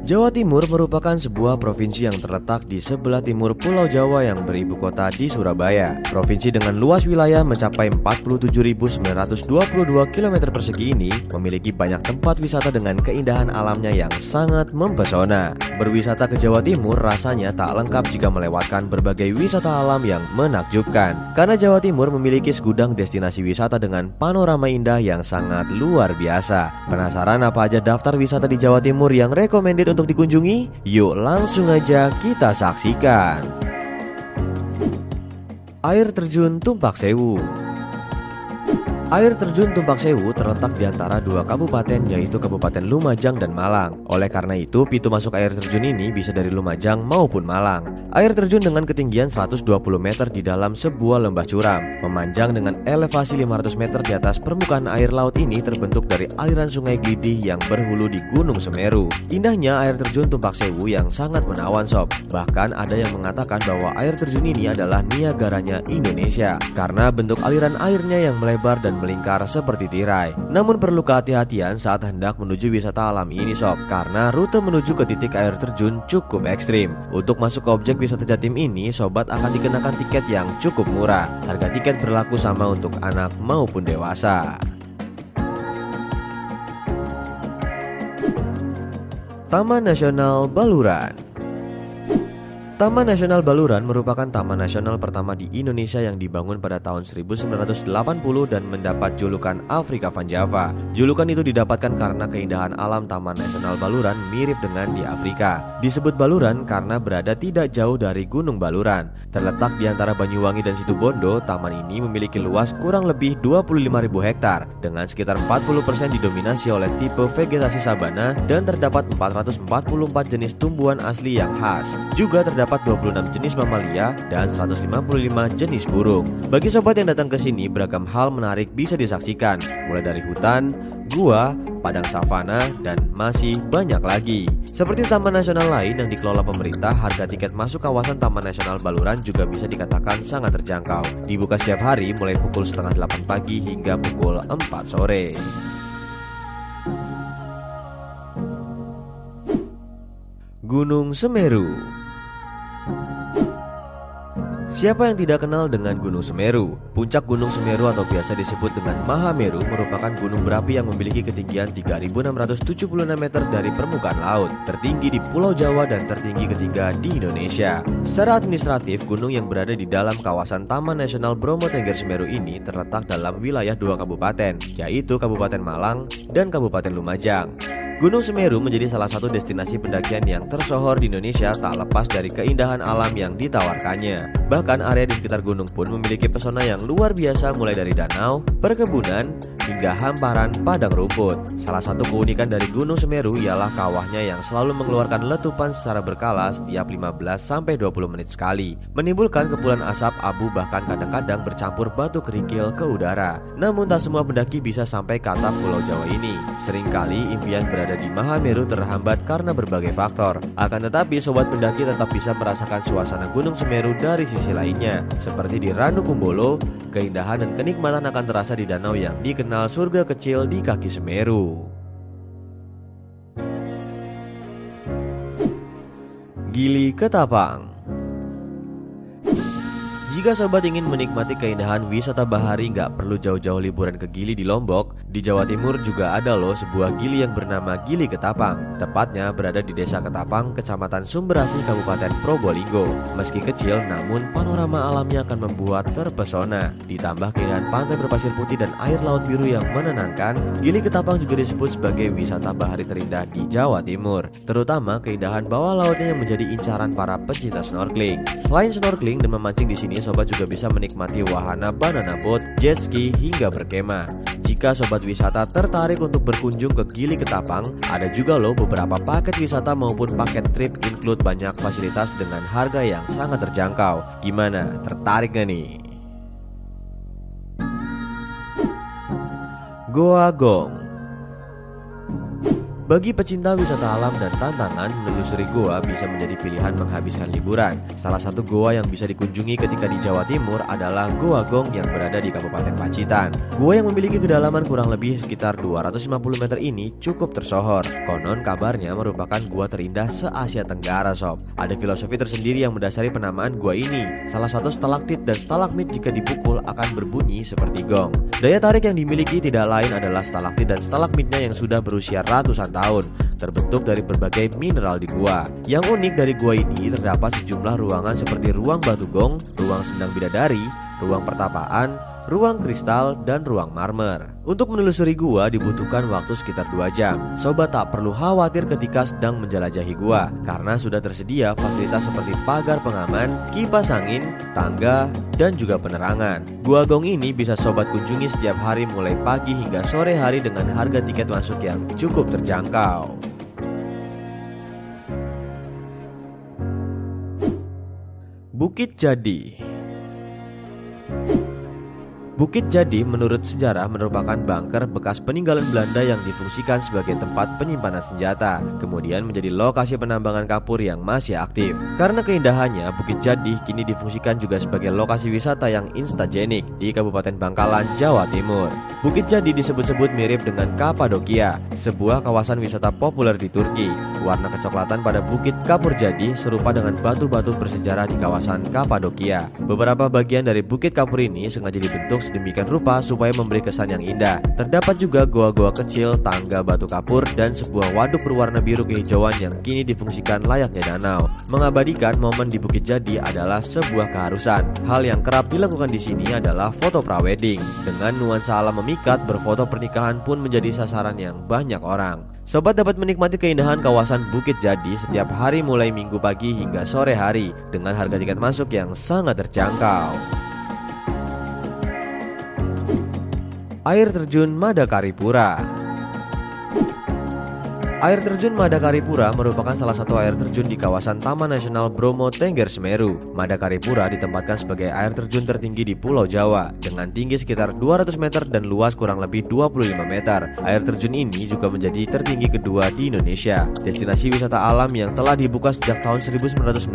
Jawa Timur merupakan sebuah provinsi yang terletak di sebelah timur Pulau Jawa yang beribu kota di Surabaya. Provinsi dengan luas wilayah mencapai 47.922 km persegi ini memiliki banyak tempat wisata dengan keindahan alamnya yang sangat mempesona. Berwisata ke Jawa Timur rasanya tak lengkap jika melewatkan berbagai wisata alam yang menakjubkan. Karena Jawa Timur memiliki segudang destinasi wisata dengan panorama indah yang sangat luar biasa. Penasaran apa aja daftar wisata di Jawa Timur yang recommended untuk dikunjungi? Yuk langsung aja kita saksikan. Air terjun Tumpak Sewu. Air terjun Tumpak Sewu terletak di antara dua kabupaten, yaitu Kabupaten Lumajang dan Malang. Oleh karena itu, pintu masuk air terjun ini bisa dari Lumajang maupun Malang. Air terjun dengan ketinggian 120 meter di dalam sebuah lembah curam, memanjang dengan elevasi 500 meter di atas permukaan air laut ini terbentuk dari aliran sungai Glidih yang berhulu di Gunung Semeru. Indahnya air terjun Tumpak Sewu yang sangat menawan sob. Bahkan ada yang mengatakan bahwa air terjun ini adalah Niagaranya Indonesia, karena bentuk aliran airnya yang melebar dan melingkar seperti tirai. Namun perlu kehati-hatian saat hendak menuju wisata alam ini sob, karena rute menuju ke titik air terjun cukup ekstrim. Untuk masuk ke objek wisata Jatim ini, sobat akan dikenakan tiket yang cukup murah. Harga tiket berlaku sama untuk anak maupun dewasa. Taman Nasional Baluran. Taman Nasional Baluran merupakan taman nasional pertama di Indonesia yang dibangun pada tahun 1980 dan mendapat julukan Afrika Van Java. Julukan itu didapatkan karena keindahan alam Taman Nasional Baluran mirip dengan di Afrika. Disebut Baluran karena berada tidak jauh dari Gunung Baluran. Terletak di antara Banyuwangi dan Situbondo, taman ini memiliki luas kurang lebih 25.000 hektar dengan sekitar 40% didominasi oleh tipe vegetasi sabana dan terdapat 444 jenis tumbuhan asli yang khas. Juga terdapat 26 jenis mamalia dan 155 jenis burung. Bagi sobat yang datang ke sini, beragam hal menarik bisa disaksikan, mulai dari hutan, gua, padang savana, dan masih banyak lagi. Seperti taman nasional lain yang dikelola pemerintah, harga tiket masuk kawasan Taman Nasional Baluran juga bisa dikatakan sangat terjangkau. Dibuka setiap hari mulai pukul setengah 8 pagi hingga pukul 4 sore. Gunung Semeru. Siapa yang tidak kenal dengan Gunung Semeru? Puncak Gunung Semeru atau biasa disebut dengan Mahameru merupakan gunung berapi yang memiliki ketinggian 3.676 meter dari permukaan laut, tertinggi di Pulau Jawa dan tertinggi ketiga di Indonesia. Secara administratif, gunung yang berada di dalam kawasan Taman Nasional Bromo Tengger Semeru ini terletak dalam wilayah dua kabupaten, yaitu Kabupaten Malang dan Kabupaten Lumajang. Gunung Semeru menjadi salah satu destinasi pendakian yang tersohor di Indonesia, tak lepas dari keindahan alam yang ditawarkannya. Bahkan area di sekitar gunung pun memiliki pesona yang luar biasa, mulai dari danau, perkebunan, hingga hamparan padang rumput. Salah satu keunikan dari Gunung Semeru ialah kawahnya yang selalu mengeluarkan letupan secara berkala setiap 15-20 menit sekali, menimbulkan kepulan asap abu bahkan kadang-kadang bercampur batu kerikil ke udara. Namun tak semua pendaki bisa sampai ke atap Pulau Jawa ini. Seringkali impian berada di Mahameru terhambat karena berbagai faktor. Akan tetapi sobat pendaki tetap bisa merasakan suasana Gunung Semeru dari sisi lainnya, seperti di Ranu Kumbolo. Keindahan dan kenikmatan akan terasa di danau yang dikenal surga kecil di kaki Semeru. Gili Ketapang. Jika sobat ingin menikmati keindahan wisata bahari, nggak perlu jauh-jauh liburan ke Gili di Lombok. Di Jawa Timur juga ada loh sebuah gili yang bernama Gili Ketapang. Tepatnya berada di Desa Ketapang, Kecamatan Sumberasi, Kabupaten Probolinggo. Meski kecil, namun panorama alamnya akan membuat terpesona. Ditambah keindahan pantai berpasir putih dan air laut biru yang menenangkan, Gili Ketapang juga disebut sebagai wisata bahari terindah di Jawa Timur. Terutama keindahan bawah lautnya yang menjadi incaran para pecinta snorkeling. Selain snorkeling dan memancing di sini, sobat juga bisa menikmati wahana banana boat, jet ski, hingga berkemah. Jika sobat wisata tertarik untuk berkunjung ke Gili Ketapang, ada juga loh beberapa paket wisata maupun paket trip include banyak fasilitas dengan harga yang sangat terjangkau. Gimana? Tertarik gak nih? Goa Gong. Bagi pecinta wisata alam dan tantangan, menelusuri goa bisa menjadi pilihan menghabiskan liburan. Salah satu goa yang bisa dikunjungi ketika di Jawa Timur adalah Goa Gong yang berada di Kabupaten Pacitan. Goa yang memiliki kedalaman kurang lebih sekitar 250 meter ini cukup tersohor. Konon kabarnya merupakan gua terindah se-Asia Tenggara, sob. Ada filosofi tersendiri yang mendasari penamaan gua ini. Salah satu stalaktit dan stalagmit jika dipukul akan berbunyi seperti gong. Daya tarik yang dimiliki tidak lain adalah stalaktit dan stalagmitnya yang sudah berusia ratusan tahun, terbentuk dari berbagai mineral di gua. Yang unik dari gua ini terdapat sejumlah ruangan seperti ruang batu gong, ruang sendang bidadari, ruang pertapaan, ruang kristal, dan ruang marmer. Untuk menelusuri gua dibutuhkan waktu sekitar 2 jam. Sobat tak perlu khawatir ketika sedang menjelajahi gua, karena sudah tersedia fasilitas seperti pagar pengaman, kipas angin, tangga, dan juga penerangan. Gua Gong ini bisa sobat kunjungi setiap hari mulai pagi hingga sore hari dengan harga tiket masuk yang cukup terjangkau. Bukit Jadi. Bukit Jadi menurut sejarah merupakan bunker bekas peninggalan Belanda yang difungsikan sebagai tempat penyimpanan senjata, kemudian menjadi lokasi penambangan kapur yang masih aktif. Karena keindahannya, Bukit Jadi kini difungsikan juga sebagai lokasi wisata yang instagenik di Kabupaten Bangkalan, Jawa Timur. Bukit Jadi disebut-sebut mirip dengan Kapadokia, sebuah kawasan wisata populer di Turki. Warna kecoklatan pada Bukit Kapur Jadi serupa dengan batu-batu bersejarah di kawasan Kapadokia. Beberapa bagian dari Bukit Kapur ini sengaja dibentuk sedemikian rupa supaya memberi kesan yang indah. Terdapat juga goa-goa kecil, tangga batu kapur, dan sebuah waduk berwarna biru kehijauan yang kini difungsikan layaknya danau. Mengabadikan momen di Bukit Jadi adalah sebuah keharusan. Hal yang kerap dilakukan di sini adalah foto prawedding. Dengan nuansa alam memikat, berfoto pernikahan pun menjadi sasaran yang banyak orang. Sobat dapat menikmati keindahan kawasan Bukit Jadi setiap hari mulai Minggu pagi hingga sore hari dengan harga tiket masuk yang sangat terjangkau. Air terjun Madakaripura. Air terjun Madakaripura merupakan salah satu air terjun di kawasan Taman Nasional Bromo Tengger Semeru. Madakaripura ditempatkan sebagai air terjun tertinggi di Pulau Jawa dengan tinggi sekitar 200 meter dan luas kurang lebih 25 meter. Air terjun ini juga menjadi tertinggi kedua di Indonesia. Destinasi wisata alam yang telah dibuka sejak tahun 1991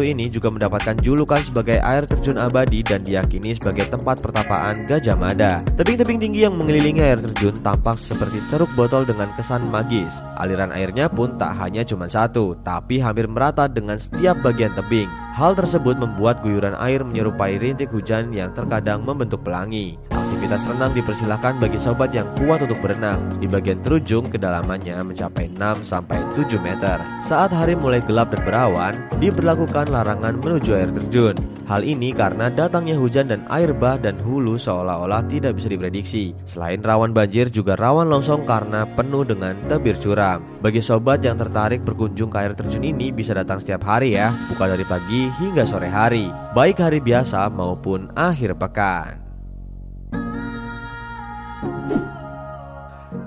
ini juga mendapatkan julukan sebagai air terjun abadi dan diyakini sebagai tempat pertapaan Gajah Mada. Tebing-tebing tinggi yang mengelilingi air terjun tampak seperti ceruk botol dengan kesan magis. Aliran airnya pun tak hanya cuma satu, tapi hampir merata dengan setiap bagian tebing. Hal tersebut membuat guyuran air menyerupai rintik hujan yang terkadang membentuk pelangi. Aktivitas renang dipersilahkan bagi sobat yang kuat untuk berenang. Di bagian terujung kedalamannya mencapai 6-7 meter. Saat hari mulai gelap dan berawan, diberlakukan larangan menuju air terjun. Hal ini karena datangnya hujan dan air bah dan hulu seolah-olah tidak bisa diprediksi. Selain rawan banjir juga rawan longsong karena penuh dengan tebir curam. Bagi sobat yang tertarik berkunjung ke air terjun ini bisa datang setiap hari ya, buka dari pagi hingga sore hari, baik hari biasa maupun akhir pekan.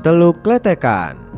Teluk Kletekan.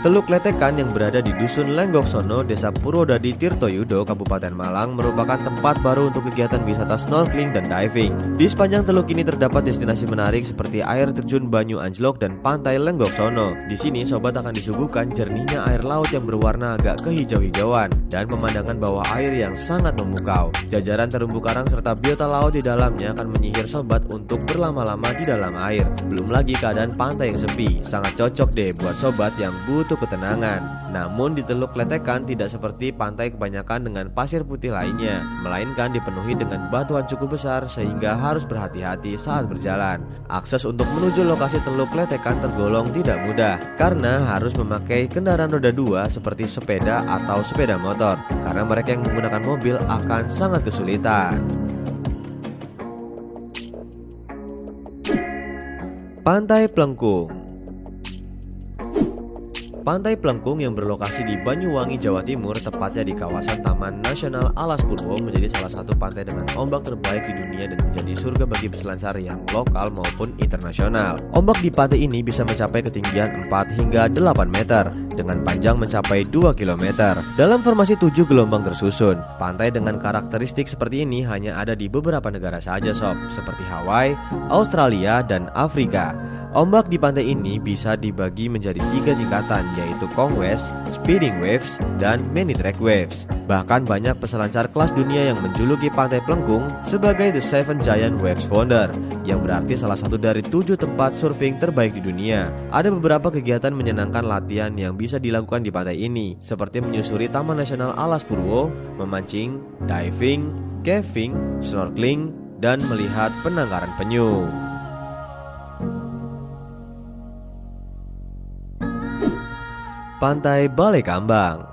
Teluk Kletekan yang berada di Dusun Lenggoksono, Desa Purwodadi, Tirtoyudo, Kabupaten Malang merupakan tempat baru untuk kegiatan wisata snorkeling dan diving. Di sepanjang teluk ini terdapat destinasi menarik seperti air terjun Banyu Anjlok dan Pantai Lenggoksono. Di sini sobat akan disuguhkan jernihnya air laut yang berwarna agak kehijau-hijauan dan pemandangan bawah air yang sangat memukau. Jajaran terumbu karang serta biota laut di dalamnya akan menyihir sobat untuk berlama-lama di dalam air. Belum lagi keadaan pantai yang sepi, sangat cocok deh buat sobat yang butuh ketenangan. Namun di Teluk Kletekan tidak seperti pantai kebanyakan dengan pasir putih lainnya, melainkan dipenuhi dengan batuan cukup besar sehingga harus berhati-hati saat berjalan. Akses untuk menuju lokasi Teluk Kletekan tergolong tidak mudah karena harus memakai kendaraan roda 2 seperti sepeda atau sepeda motor, karena mereka yang menggunakan mobil akan sangat kesulitan. Pantai Plengkung. Pantai Plengkung yang berlokasi di Banyuwangi, Jawa Timur, tepatnya di kawasan Taman Nasional Alas Purwo, menjadi salah satu pantai dengan ombak terbaik di dunia dan menjadi surga bagi peselancar yang lokal maupun internasional. Ombak di pantai ini bisa mencapai ketinggian 4 hingga 8 meter dengan panjang mencapai 2 km. Dalam formasi 7 gelombang tersusun, pantai dengan karakteristik seperti ini hanya ada di beberapa negara saja sob, seperti Hawaii, Australia, dan Afrika. Ombak di pantai ini bisa dibagi menjadi 3 tingkatan, yaitu convex, speeding waves, dan mini track waves. Bahkan banyak peselancar kelas dunia yang menjuluki pantai Plengkung sebagai The Seven Giant Waves Wonder, yang berarti salah satu dari 7 tempat surfing terbaik di dunia. Ada beberapa kegiatan menyenangkan latihan yang bisa dilakukan di pantai ini, seperti menyusuri Taman Nasional Alas Purwo, memancing, diving, caving, snorkeling, dan melihat penangkaran penyu. Pantai Balai Kambang.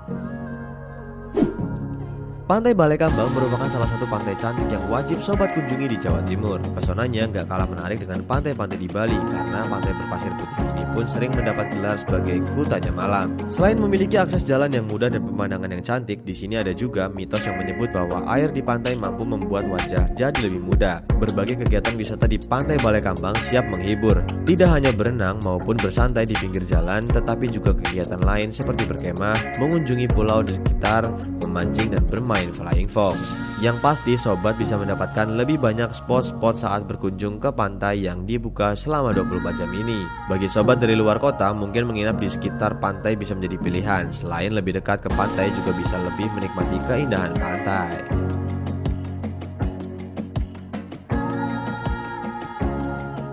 Pantai Balai Kambang merupakan salah satu pantai cantik yang wajib sobat kunjungi di Jawa Timur. Pesonanya nggak kalah menarik dengan pantai-pantai di Bali, karena pantai berpasir putih ini pun sering mendapat gelar sebagai Kutanya Malang. Selain memiliki akses jalan yang mudah dan pemandangan yang cantik, di sini ada juga mitos yang menyebut bahwa air di pantai mampu membuat wajah jadi lebih muda. Berbagai kegiatan wisata di Pantai Balai Kambang siap menghibur. Tidak hanya berenang maupun bersantai di pinggir jalan, tetapi juga kegiatan lain seperti berkemah, mengunjungi pulau di sekitar, memancing, dan bermain flying fox. Yang pasti sobat bisa mendapatkan lebih banyak spot-spot saat berkunjung ke pantai yang dibuka selama 24 jam ini. Bagi sobat dari luar kota, mungkin menginap di sekitar pantai bisa menjadi pilihan. Selain lebih dekat ke pantai, juga bisa lebih menikmati keindahan pantai.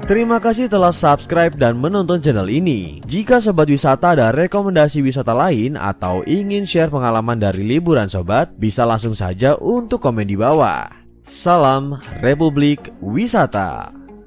Terima kasih telah subscribe dan menonton channel ini. Jika sobat wisata ada rekomendasi wisata lain atau ingin share pengalaman dari liburan sobat, bisa langsung saja untuk komen di bawah. Salam Republik Wisata.